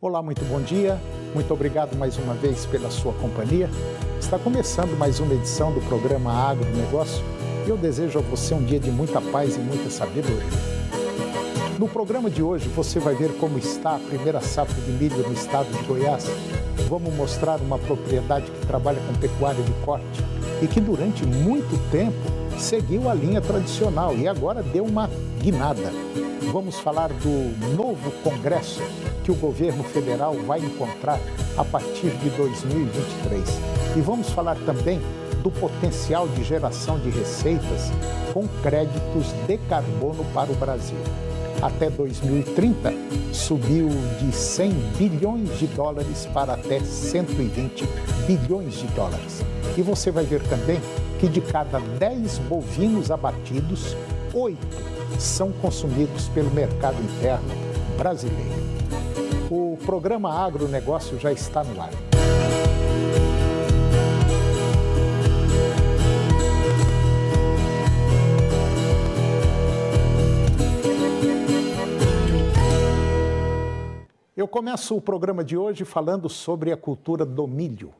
Olá, muito bom dia. Muito obrigado mais uma vez pela sua companhia. Está começando mais uma edição do programa Agronegócio e eu desejo a você um dia de muita paz e muita sabedoria. No programa de hoje você vai ver como está a primeira safra de milho no estado de Goiás. Vamos mostrar uma propriedade que trabalha com pecuária de corte e que durante muito tempo seguiu a linha tradicional e agora deu uma guinada. Vamos falar do novo Congresso que o governo federal vai encontrar a partir de 2023. E vamos falar também do potencial de geração de receitas com créditos de carbono para o Brasil. Até 2030, subiu de 100 bilhões de dólares para até 120 bilhões de dólares. E você vai ver também que de cada 10 bovinos abatidos, 8 são consumidos pelo mercado interno brasileiro. O programa Agronegócio já está no ar. Eu começo o programa de hoje falando sobre a cultura do milho.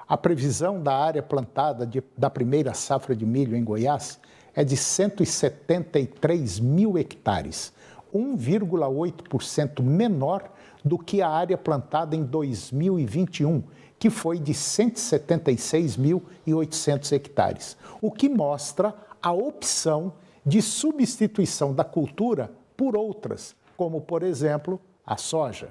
A previsão da área plantada da primeira safra de milho em Goiás é de 173 mil hectares, 1,8% menor do que a área plantada em 2021, que foi de 176.800 hectares, o que mostra a opção de substituição da cultura por outras, como, por exemplo, a soja.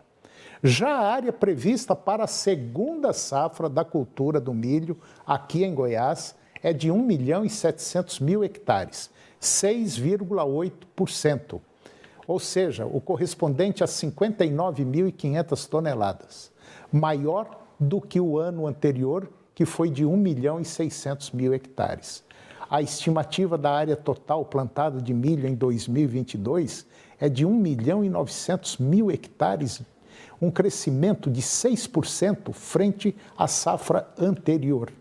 Já a área prevista para a segunda safra da cultura do milho aqui em Goiás é de 1.700.000 hectares, 6,8%, ou seja, o correspondente a 59.500 toneladas, maior do que o ano anterior, que foi de 1.600.000 hectares. A estimativa da área total plantada de milho em 2022 é de 1.900.000 hectares, um crescimento de 6% frente à safra anterior.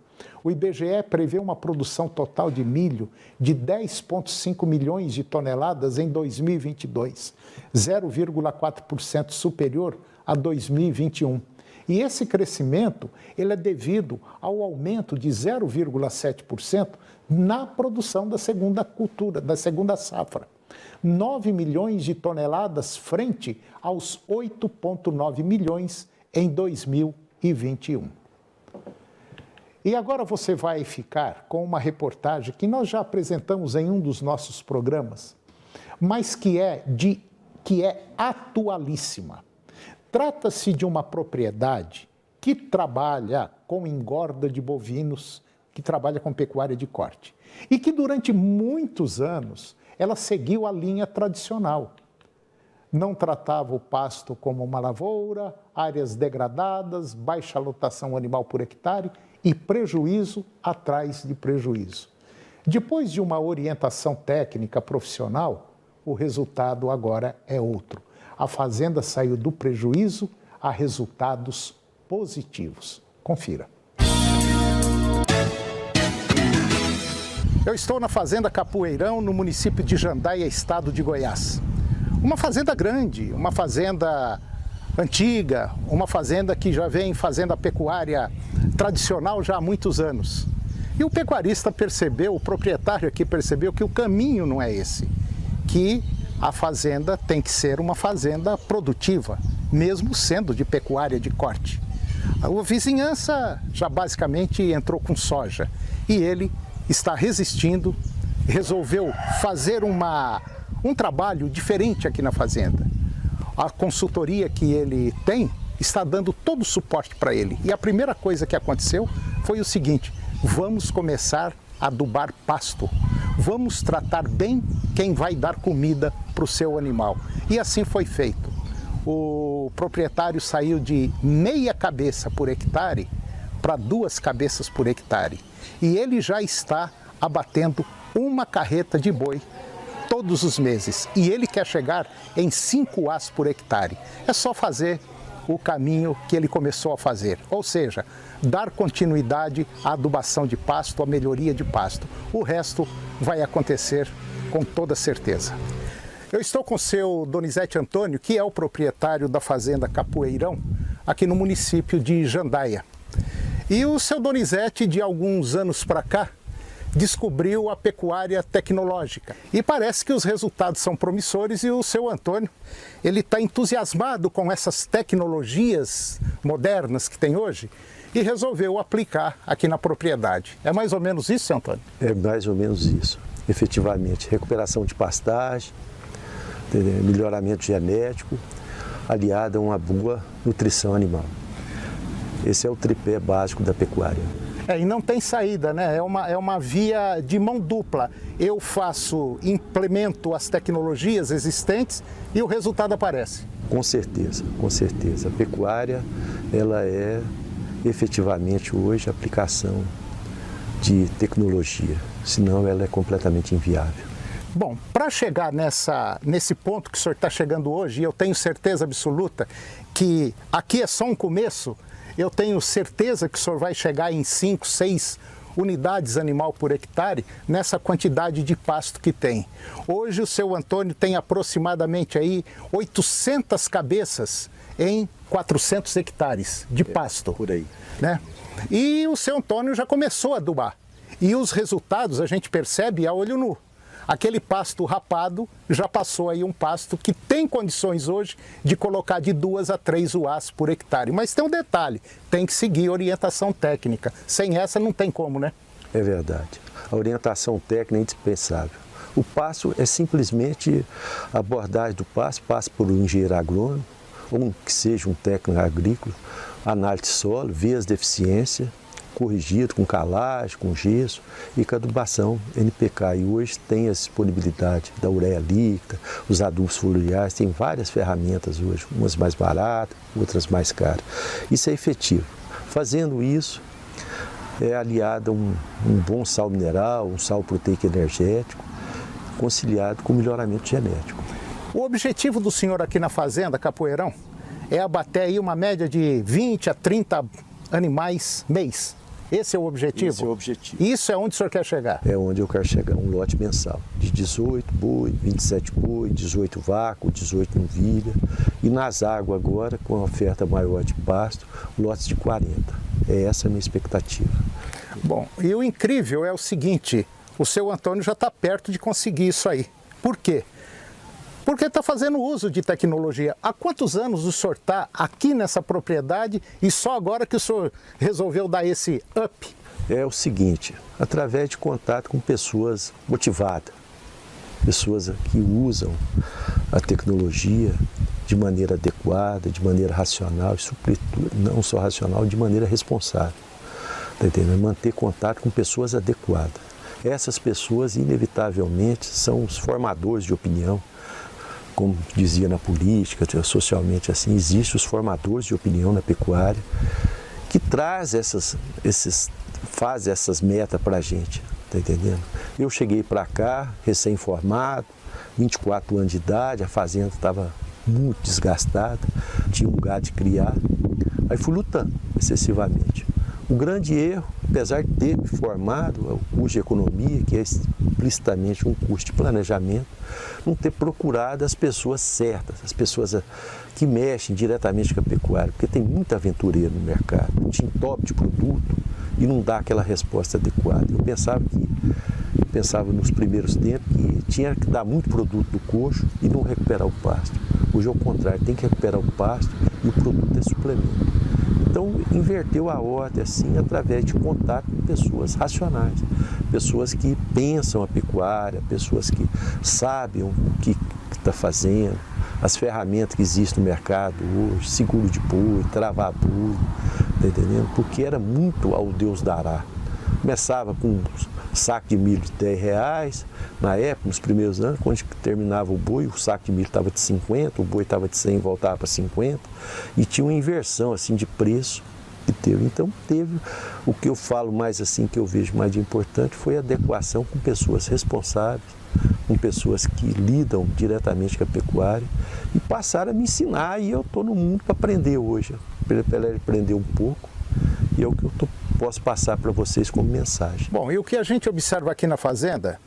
O IBGE prevê uma produção total de milho de 10,5 milhões de toneladas em 2022, 0,4% superior a 2021. E esse crescimento ele é devido ao aumento de 0,7% na produção da segunda cultura, da segunda safra. 9 milhões de toneladas frente aos 8,9 milhões em 2021. E agora você vai ficar com uma reportagem que nós já apresentamos em um dos nossos programas, mas que é atualíssima. Trata-se de uma propriedade que trabalha com engorda de bovinos, que trabalha com pecuária de corte, e que durante muitos anos ela seguiu a linha tradicional. Não tratava o pasto como uma lavoura, áreas degradadas, baixa lotação animal por hectare e prejuízo atrás de prejuízo. Depois de uma orientação técnica profissional, o resultado agora é outro. A fazenda saiu do prejuízo a resultados positivos. Confira. Eu estou na Fazenda Capoeirão, no município de Jandaia, estado de Goiás. Uma fazenda grande, uma fazenda antiga, uma fazenda que já vem fazendo a pecuária tradicional já há muitos anos. E o pecuarista percebeu, o proprietário aqui percebeu que o caminho não é esse, que a fazenda tem que ser uma fazenda produtiva, mesmo sendo de pecuária de corte. A vizinhança já basicamente entrou com soja e ele está resistindo, resolveu fazer um trabalho diferente aqui na fazenda. A consultoria que ele tem está dando todo o suporte para ele. E a primeira coisa que aconteceu foi o seguinte: vamos começar a adubar pasto. Vamos tratar bem quem vai dar comida para o seu animal. E assim foi feito. O proprietário saiu de meia cabeça por hectare para 2 cabeças por hectare. E ele já está abatendo uma carreta de boi todos os meses. E ele quer chegar em 5 as por hectare. É só fazer o caminho que ele começou a fazer, ou seja, dar continuidade à adubação de pasto, à melhoria de pasto. O resto vai acontecer com toda certeza. Eu estou com o seu Donizete Antônio, que é o proprietário da fazenda Capoeirão, aqui no município de Jandaia. E o seu Donizete, de alguns anos para cá, descobriu a pecuária tecnológica. E parece que os resultados são promissores e o seu Antônio, ele está entusiasmado com essas tecnologias modernas que tem hoje e resolveu aplicar aqui na propriedade. É mais ou menos isso, seu Antônio? É mais ou menos isso, efetivamente. Recuperação de pastagem, melhoramento genético, aliado a uma boa nutrição animal. Esse é o tripé básico da pecuária. E não tem saída, né? É uma via de mão dupla. Eu implemento as tecnologias existentes e o resultado aparece. Com certeza, com certeza. A pecuária, ela é efetivamente hoje a aplicação de tecnologia, senão ela é completamente inviável. Bom, para chegar nesse ponto que o senhor está chegando hoje, e eu tenho certeza absoluta que aqui é só um começo, eu tenho certeza que o senhor vai chegar em 5, 6 unidades animal por hectare nessa quantidade de pasto que tem. Hoje o seu Antônio tem aproximadamente aí 800 cabeças em 400 hectares de pasto. Por aí. Né? E o seu Antônio já começou a adubar. E os resultados a gente percebe a olho nu. Aquele pasto rapado já passou aí um pasto que tem condições hoje de colocar de 2 a 3 UAs por hectare. Mas tem um detalhe, tem que seguir orientação técnica. Sem essa não tem como, né? É verdade. A orientação técnica é indispensável. O pasto é simplesmente a abordagem do pasto, passa por um engenheiro agrônomo, ou que seja um técnico agrícola, análise de solo, ver as deficiências, corrigido com calagem, com gesso e com adubação NPK. E hoje tem a disponibilidade da ureia líquida, os adubos foliares, tem várias ferramentas hoje, umas mais baratas, outras mais caras. Isso é efetivo. Fazendo isso, é aliado a um bom sal mineral, um sal proteico energético, conciliado com melhoramento genético. O objetivo do senhor aqui na fazenda Capoeirão é abater aí uma média de 20 a 30 animais mês. Esse é o objetivo? Esse é o objetivo. Isso é onde o senhor quer chegar? É onde eu quero chegar, um lote mensal, de 18 boi, 27 boi, 18 vaco, 18 novilha. E nas águas agora, com a oferta maior de pasto, lotes de 40. É essa a minha expectativa. Bom, e o incrível é o seguinte, o seu Antônio já está perto de conseguir isso aí. Por quê? Porque está fazendo uso de tecnologia. Há quantos anos o senhor está aqui nessa propriedade e só agora que o senhor resolveu dar esse up? É o seguinte, através de contato com pessoas motivadas, pessoas que usam a tecnologia de maneira adequada, de maneira racional, e sobretudo, não só racional, de maneira responsável. Tá entendendo? Manter contato com pessoas adequadas. Essas pessoas, inevitavelmente, são os formadores de opinião. Como dizia na política, socialmente assim, existem os formadores de opinião na pecuária que faz essas metas para a gente, tá entendendo? Eu cheguei para cá, recém-formado, 24 anos de idade, a fazenda estava muito desgastada, tinha um lugar de criar, aí fui lutando excessivamente. O grande erro, apesar de ter me formado, o curso de economia, que é explicitamente um curso de planejamento, não ter procurado as pessoas certas, as pessoas que mexem diretamente com a pecuária, porque tem muita aventureira no mercado, te entope de produto e não dá aquela resposta adequada. Eu pensava nos primeiros tempos que tinha que dar muito produto do coxo e não recuperar o pasto. Hoje é o contrário, tem que recuperar o pasto e o produto é suplemento. Então, inverteu a ordem assim, através de contato com pessoas racionais, pessoas que pensam a pecuária, pessoas que sabem o que está fazendo, as ferramentas que existem no mercado hoje, seguro de boi, travar boi, tá entendendo? Porque era muito ao Deus dará. Começava com um saco de milho de R$10, na época, nos primeiros anos, quando terminava o boi, o saco de milho estava de 50, o boi estava de 100 e voltava para 50, e tinha uma inversão assim, de preço que teve. Então teve, o que eu falo mais assim, que eu vejo mais de importante, foi a adequação com pessoas responsáveis, com pessoas que lidam diretamente com a pecuária, e passaram a me ensinar, e eu estou no mundo para aprender hoje, para aprender um pouco, e é o que eu posso passar para vocês como mensagem. Bom, e o que a gente observa aqui na fazenda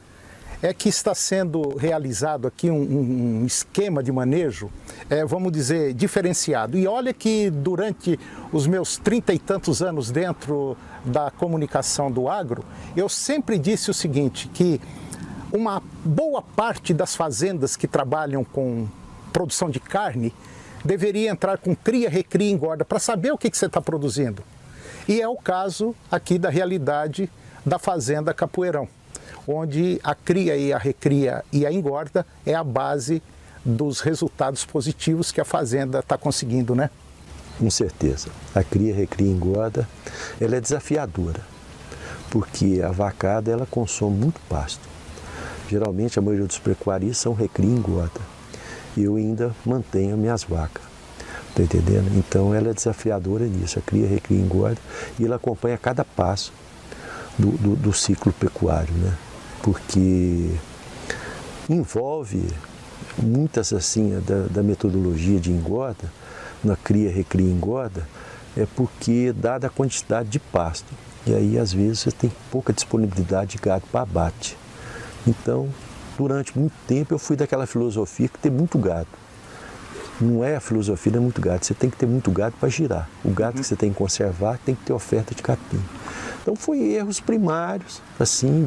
é que está sendo realizado aqui um esquema de manejo, vamos dizer, diferenciado. E olha que durante os meus 30 e tantos anos dentro da comunicação do agro, eu sempre disse o seguinte, que uma boa parte das fazendas que trabalham com produção de carne deveria entrar com cria, recria e engorda para saber o que você está produzindo. E é o caso aqui da realidade da fazenda Capoeirão, onde a cria e a recria e a engorda é a base dos resultados positivos que a fazenda está conseguindo, né? Com certeza. A cria, recria e engorda, ela é desafiadora, porque a vacada ela consome muito pasto. Geralmente a maioria dos pecuaristas são recria e engorda. Eu ainda mantenho minhas vacas, tá entendendo? Então ela é desafiadora nisso, a cria, recria e engorda, e ela acompanha cada passo do ciclo pecuário, né? Porque envolve muitas assim da metodologia de engorda, na cria, recria e engorda, é porque dada a quantidade de pasto, e aí às vezes você tem pouca disponibilidade de gado para abate. Então, durante muito tempo eu fui daquela filosofia que tem muito gado. Não é a filosofia, não é muito gado, você tem que ter muito gado para girar. O gado que você tem que conservar tem que ter oferta de capim. Então foi erros primários, assim,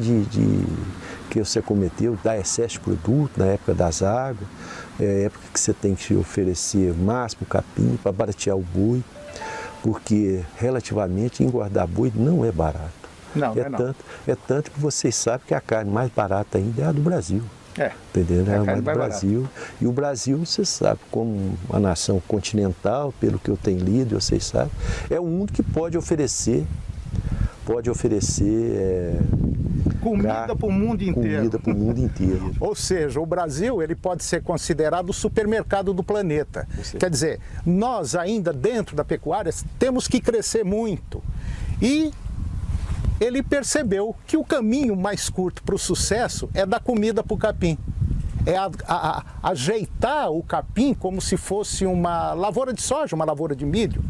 que você cometeu, dar excesso de produto na época das águas, época que você tem que oferecer máximo capim para baratear o boi, porque relativamente engordar boi não é barato. Não, não. É tanto que vocês sabem que a carne mais barata ainda é a do Brasil. Entendeu? É a mais do Brasil. E o Brasil, você sabe, como uma nação continental, pelo que eu tenho lido, vocês sabem, é o único que pode oferecer comida para o mundo inteiro. Comida para o mundo inteiro. Ou seja, o Brasil ele pode ser considerado o supermercado do planeta. Quer dizer, nós ainda dentro da pecuária temos que crescer muito. E ele percebeu que o caminho mais curto para o sucesso é dar comida para o capim. É ajeitar o capim como se fosse uma lavoura de soja, uma lavoura de milho.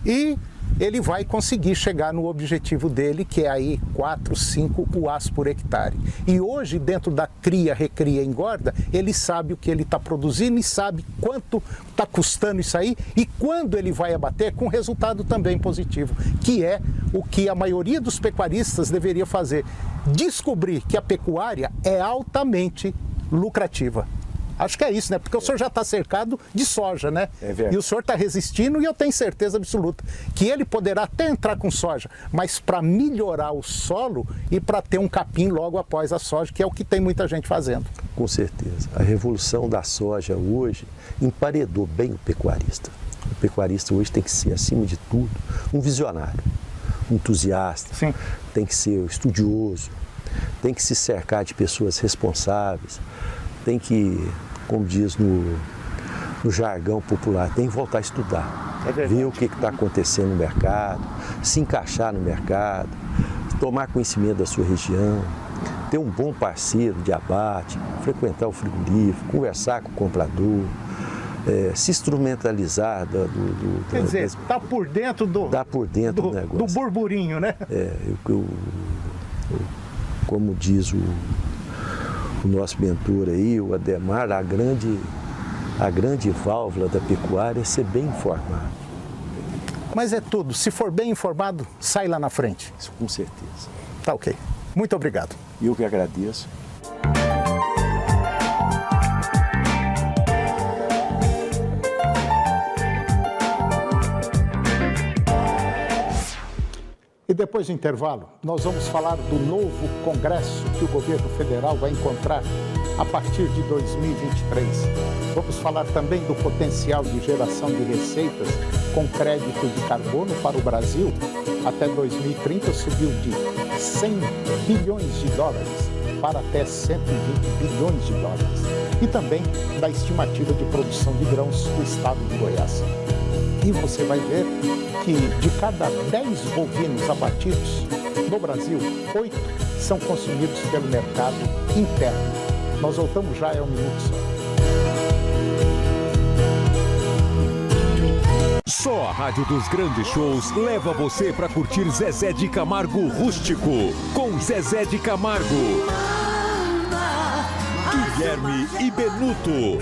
E ele vai conseguir chegar no objetivo dele, que é aí 4, 5 uás por hectare. E hoje, dentro da cria, recria e engorda, ele sabe o que ele está produzindo e sabe quanto está custando isso aí e quando ele vai abater com resultado também positivo, que é o que a maioria dos pecuaristas deveria fazer. Descobrir que a pecuária é altamente lucrativa. Acho que é isso, né? Porque o senhor já está cercado de soja, né? É verdade. E o senhor está resistindo e eu tenho certeza absoluta que ele poderá até entrar com soja, mas para melhorar o solo e para ter um capim logo após a soja, que é o que tem muita gente fazendo. Com certeza. A revolução da soja hoje emparedou bem o pecuarista. O pecuarista hoje tem que ser, acima de tudo, um visionário, um entusiasta. Sim. Tem que ser estudioso, tem que se cercar de pessoas responsáveis, tem que, como diz no jargão popular, tem que voltar a estudar, ver o que está acontecendo no mercado, se encaixar no mercado, tomar conhecimento da sua região, ter um bom parceiro de abate, frequentar o frigorífico, conversar com o comprador, se instrumentalizar Quer dizer, está por dentro do negócio. Do burburinho, né? Como diz o nosso mentor aí, o Ademar, a grande válvula da pecuária é ser bem informado. Mas é tudo, se for bem informado, sai lá na frente. Isso, com certeza. Tá ok. Muito obrigado. Eu que agradeço. E depois do intervalo, nós vamos falar do novo congresso que o governo federal vai encontrar a partir de 2023. Vamos falar também do potencial de geração de receitas com crédito de carbono para o Brasil. Até 2030 subiu de 100 bilhões de dólares para até 120 bilhões de dólares. E também da estimativa de produção de grãos do estado de Goiás. E você vai ver que de cada 10 bovinos abatidos no Brasil, 8 são consumidos pelo mercado interno. Nós voltamos já, é um minuto só. Só a Rádio dos Grandes Shows leva você para curtir Zezé de Camargo Rústico, com Zezé de Camargo. Guilherme e Benuto.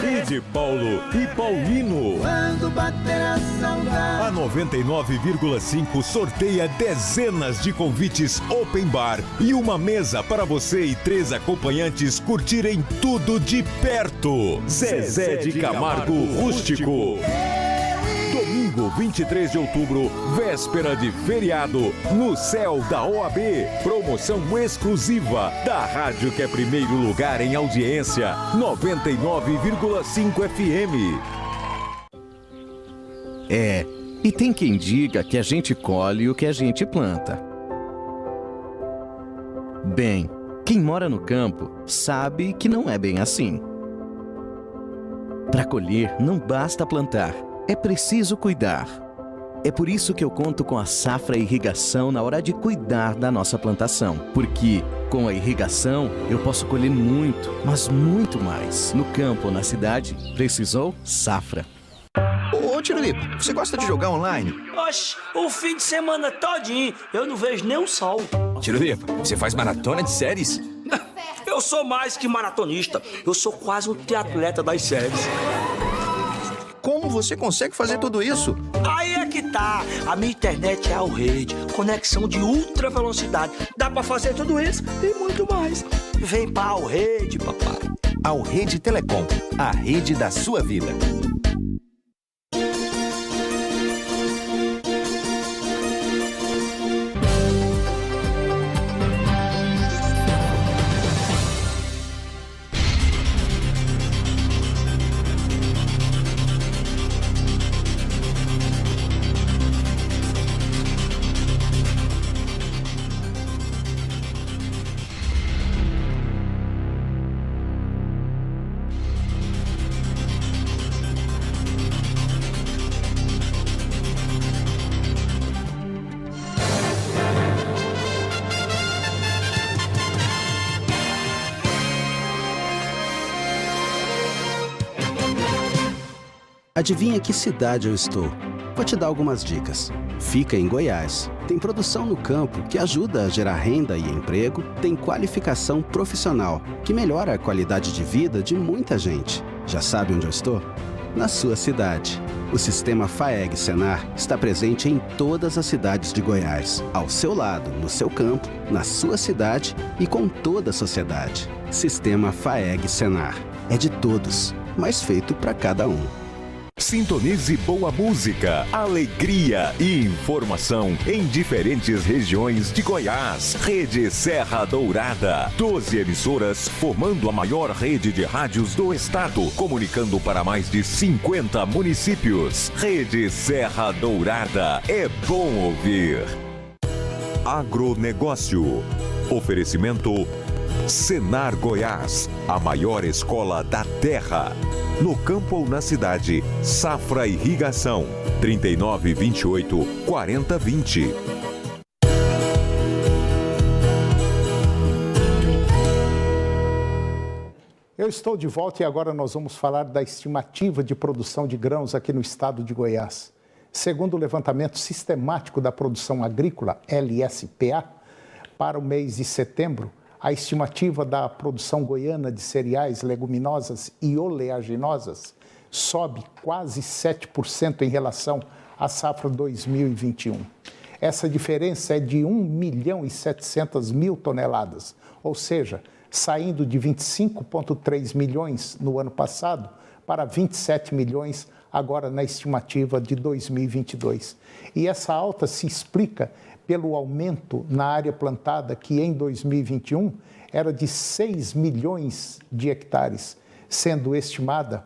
E de Paulo e Paulino. Quando bater a saudade. A 99,5 sorteia dezenas de convites open bar e uma mesa para você e 3 acompanhantes curtirem tudo de perto. Zezé de Camargo Rústico. Domingo, 23 de outubro, véspera de feriado, no céu da OAB. Promoção exclusiva da rádio que é primeiro lugar em audiência, 99,5 FM. E tem quem diga que a gente colhe o que a gente planta. Bem, quem mora no campo sabe que não é bem assim. Para colher, não basta plantar. É preciso cuidar. É por isso que eu conto com a Safra Irrigação na hora de cuidar da nossa plantação. Porque com a irrigação eu posso colher muito, mas muito mais. No campo ou na cidade, precisou Safra. Ô, Tirolipa, você gosta de jogar online? Oxe, o fim de semana todinho, eu não vejo nem o sol. Tirolipa, você faz maratona de séries? Eu sou mais que maratonista, eu sou quase um triatleta das séries. Como você consegue fazer tudo isso? Aí é que tá, a minha internet é a rede, conexão de ultra velocidade. Dá pra fazer tudo isso e muito mais. Vem pra Alrede, papai. Alrede Telecom, a rede da sua vida. Adivinha que cidade eu estou? Vou te dar algumas dicas. Fica em Goiás. Tem produção no campo que ajuda a gerar renda e emprego. Tem qualificação profissional que melhora a qualidade de vida de muita gente. Já sabe onde eu estou? Na sua cidade. O sistema FAEG Senar está presente em todas as cidades de Goiás. Ao seu lado, no seu campo, na sua cidade e com toda a sociedade. Sistema FAEG Senar. É de todos, mas feito para cada um. Sintonize boa música, alegria e informação em diferentes regiões de Goiás. Rede Serra Dourada. 12 emissoras formando a maior rede de rádios do estado, comunicando para mais de 50 municípios. Rede Serra Dourada. É bom ouvir. Agronegócio. Oferecimento Senar Goiás, a maior escola da terra. No campo ou na cidade, Safra Irrigação, 3928-4020. Eu estou de volta e agora nós vamos falar da estimativa de produção de grãos aqui no estado de Goiás. Segundo o levantamento sistemático da produção agrícola, LSPA, para o mês de setembro, a estimativa da produção goiana de cereais, leguminosas e oleaginosas sobe quase 7% em relação à safra 2021. Essa diferença é de 1.700.000 toneladas, ou seja, saindo de 25,3 milhões no ano passado para 27 milhões agora na estimativa de 2022. E essa alta se explica pelo aumento na área plantada, que em 2021 era de 6 milhões de hectares, sendo estimada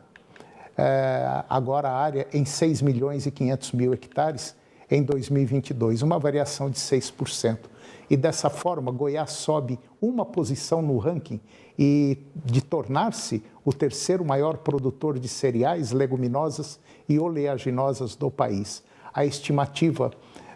agora a área em 6 milhões e 500 mil hectares em 2022, uma variação de 6%. E dessa forma, Goiás sobe uma posição no ranking e de tornar-se o terceiro maior produtor de cereais, leguminosas e oleaginosas do país. A estimativa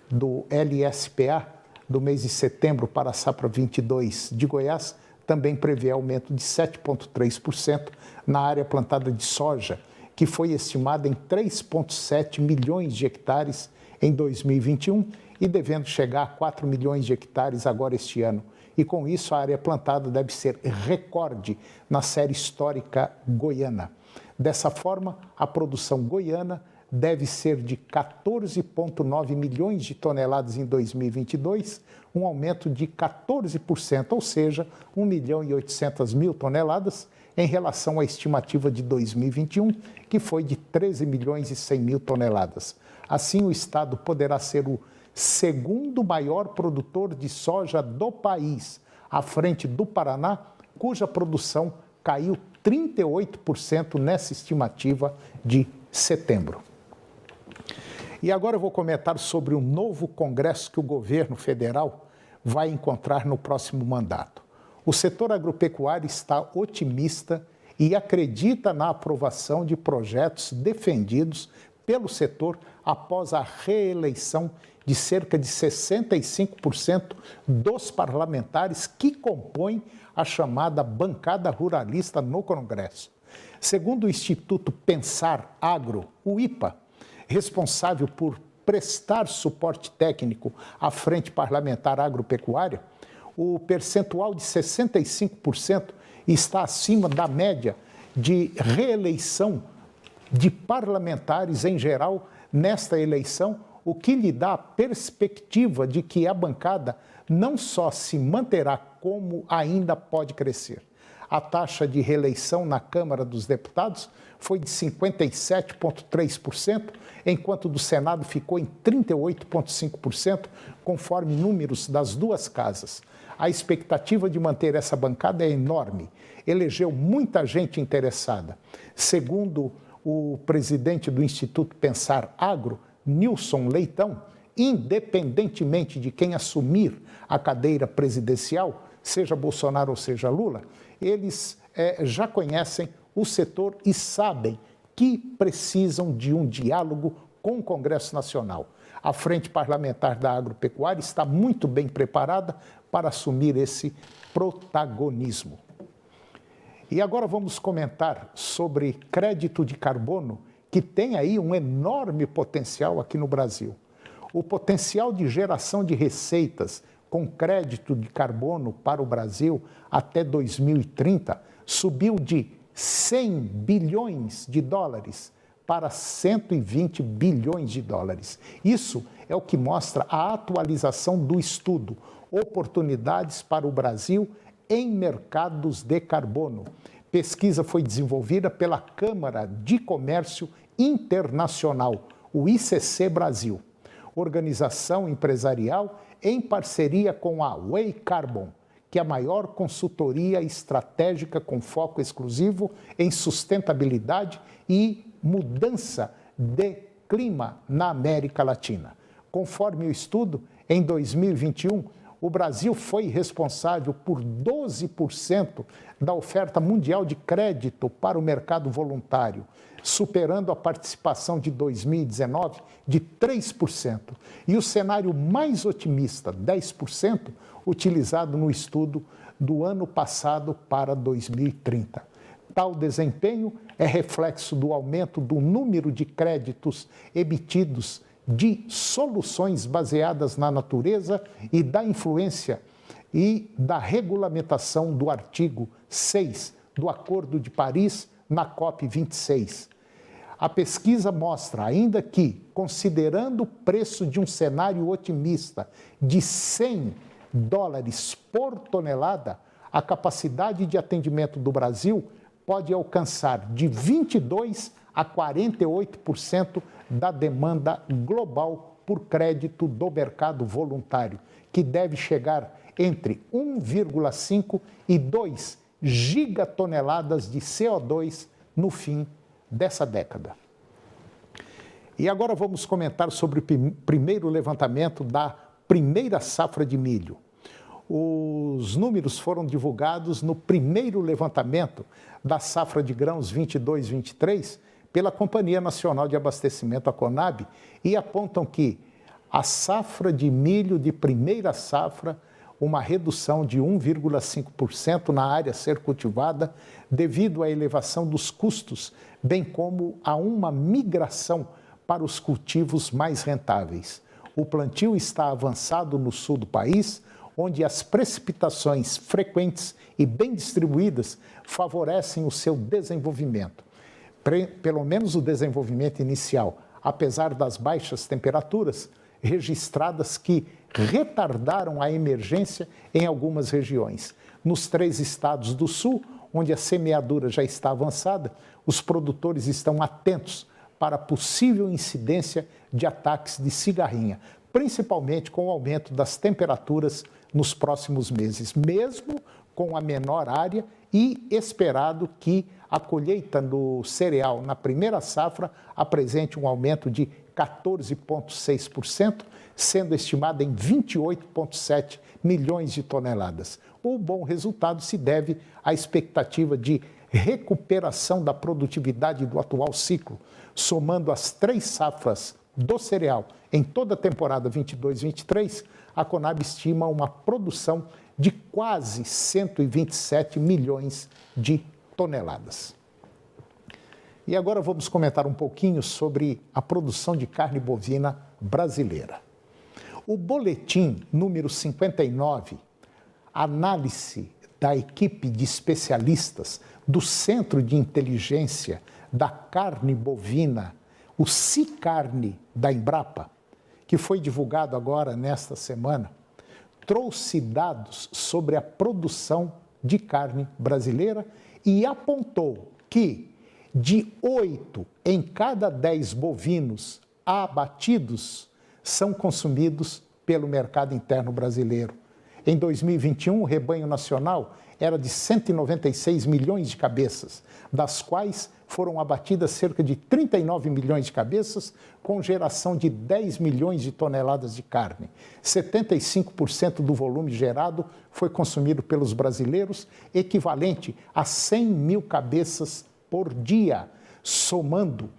do LSPA do mês de setembro para a safra 22 de Goiás também prevê aumento de 7,3% na área plantada de soja, que foi estimada em 3,7 milhões de hectares em 2021 e devendo chegar a 4 milhões de hectares agora este ano. e com isso a área plantada deve ser recorde na série histórica goiana. Dessa forma, a produção goiana deve ser de 14,9 milhões de toneladas em 2022, um aumento de 14%, ou seja, 1.800.000 toneladas, em relação à estimativa de 2021, que foi de 13.100.000 toneladas. Assim, o estado poderá ser o segundo maior produtor de soja do país, à frente do Paraná, cuja produção caiu 38% nessa estimativa de setembro. E agora eu vou comentar sobre o novo Congresso que o governo federal vai encontrar no próximo mandato. O setor agropecuário está otimista e acredita na aprovação de projetos defendidos pelo setor após a reeleição de cerca de 65% dos parlamentares que compõem a chamada bancada ruralista no Congresso. Segundo o Instituto Pensar Agro, o IPA, responsável por prestar suporte técnico à Frente Parlamentar Agropecuária, o percentual de 65% está acima da média de reeleição de parlamentares em geral nesta eleição, o que lhe dá a perspectiva de que a bancada não só se manterá, como ainda pode crescer. A taxa de reeleição na Câmara dos Deputados foi de 57,3%, enquanto do Senado ficou em 38,5%, conforme números das duas casas. A expectativa de manter essa bancada é enorme. Elegeu muita gente interessada. Segundo o presidente do Instituto Pensar Agro, Nilson Leitão, independentemente de quem assumir a cadeira presidencial, seja Bolsonaro ou seja Lula, eles já conhecem o setor e sabem que precisam de um diálogo com o Congresso Nacional. A Frente Parlamentar da Agropecuária está muito bem preparada para assumir esse protagonismo. E agora vamos comentar sobre crédito de carbono, que tem aí um enorme potencial aqui no Brasil. O potencial de geração de receitas com crédito de carbono para o Brasil até 2030 subiu de 100 bilhões de dólares para 120 bilhões de dólares. Isso é o que mostra a atualização do estudo Oportunidades para o Brasil em Mercados de Carbono. Pesquisa foi desenvolvida pela Câmara de Comércio Internacional, o ICC Brasil, organização empresarial em parceria com a Way Carbon, que é a maior consultoria estratégica com foco exclusivo em sustentabilidade e mudança de clima na América Latina. Conforme o estudo, em 2021, o Brasil foi responsável por 12% da oferta mundial de crédito para o mercado voluntário, superando a participação de 2019 de 3%. E o cenário mais otimista, 10%, utilizado no estudo do ano passado para 2030. Tal desempenho é reflexo do aumento do número de créditos emitidos de soluções baseadas na natureza e da influência e da regulamentação do artigo 6 do Acordo de Paris na COP26. A pesquisa mostra ainda que, considerando o preço de um cenário otimista de $100 por tonelada, a capacidade de atendimento do Brasil pode alcançar de 22% a 48% da demanda global por crédito do mercado voluntário, que deve chegar entre 1,5 e 2 gigatoneladas de CO2 no fim dessa década. E agora vamos comentar sobre o primeiro levantamento da primeira safra de milho. Os números foram divulgados no primeiro levantamento da safra de grãos 22-23 pela Companhia Nacional de Abastecimento, a Conab, e apontam que a safra de milho de primeira safra, uma redução de 1,5% na área a ser cultivada devido à elevação dos custos, bem como a uma migração para os cultivos mais rentáveis. O plantio está avançado no sul do país, onde as precipitações frequentes e bem distribuídas favorecem o seu desenvolvimento. Pelo menos o desenvolvimento inicial, apesar das baixas temperaturas registradas que retardaram a emergência em algumas regiões. Nos 3 estados do sul, onde a semeadura já está avançada, os produtores estão atentos para a possível incidência de ataques de cigarrinha, principalmente com o aumento das temperaturas nos próximos meses, mesmo com a menor área, e esperado que a colheita do cereal na primeira safra apresente um aumento de 14,6%, sendo estimada em 28,7 milhões de toneladas. O bom resultado se deve à expectativa de recuperação da produtividade do atual ciclo, somando as 3 safras do cereal em toda a temporada 22-23, a Conab estima uma produção de quase 127 milhões de toneladas. E agora vamos comentar um pouquinho sobre a produção de carne bovina brasileira. O boletim número 59, análise da equipe de especialistas do Centro de Inteligência da Carne Bovina, o CICARNE da Embrapa, que foi divulgado agora nesta semana, trouxe dados sobre a produção de carne brasileira e apontou que de 8 em cada 10 bovinos abatidos são consumidos pelo mercado interno brasileiro. Em 2021, o rebanho nacional era de 196 milhões de cabeças, das quais foram abatidas cerca de 39 milhões de cabeças, com geração de 10 milhões de toneladas de carne. 75% do volume gerado foi consumido pelos brasileiros, equivalente a 100 mil cabeças por dia, somando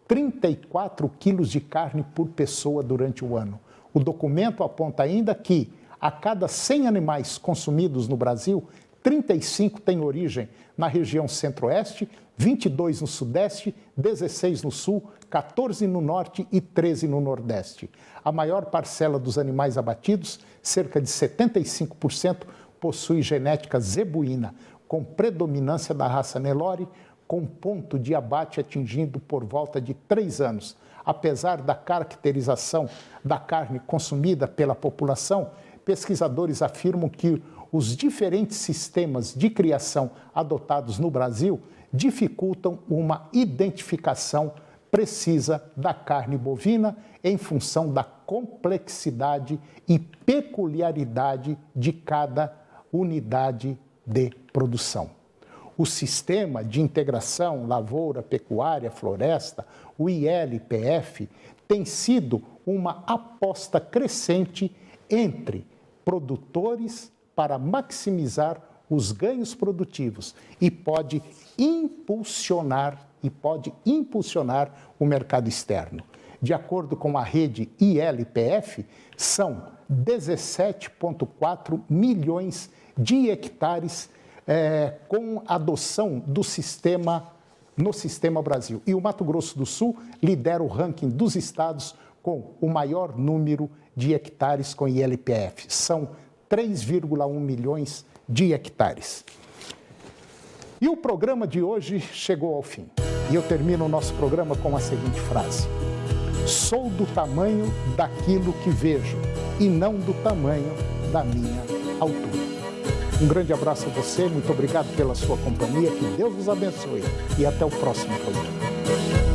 34 quilos de carne por pessoa durante o ano. O documento aponta ainda que, a cada 100 animais consumidos no Brasil, 35 têm origem na região centro-oeste, 22 no sudeste, 16 no sul, 14 no norte e 13 no nordeste. A maior parcela dos animais abatidos, cerca de 75%, possui genética zebuína, com predominância da raça Nelore, com ponto de abate atingindo por volta de 3 anos. Apesar da caracterização da carne consumida pela população, pesquisadores afirmam que os diferentes sistemas de criação adotados no Brasil dificultam uma identificação precisa da carne bovina em função da complexidade e peculiaridade de cada unidade de produção. O Sistema de Integração Lavoura, Pecuária, Floresta, o ILPF, tem sido uma aposta crescente entre produtores para maximizar os ganhos produtivos e pode impulsionar o mercado externo. De acordo com a rede ILPF, são 17,4 milhões de hectares com adoção do sistema no Sistema Brasil. E o Mato Grosso do Sul lidera o ranking dos estados com o maior número de hectares com ILPF. São 3,1 milhões de hectares. E o programa de hoje chegou ao fim. E eu termino o nosso programa com a seguinte frase: sou do tamanho daquilo que vejo e não do tamanho da minha altura. Um grande abraço a você, muito obrigado pela sua companhia, que Deus os abençoe e até o próximo programa.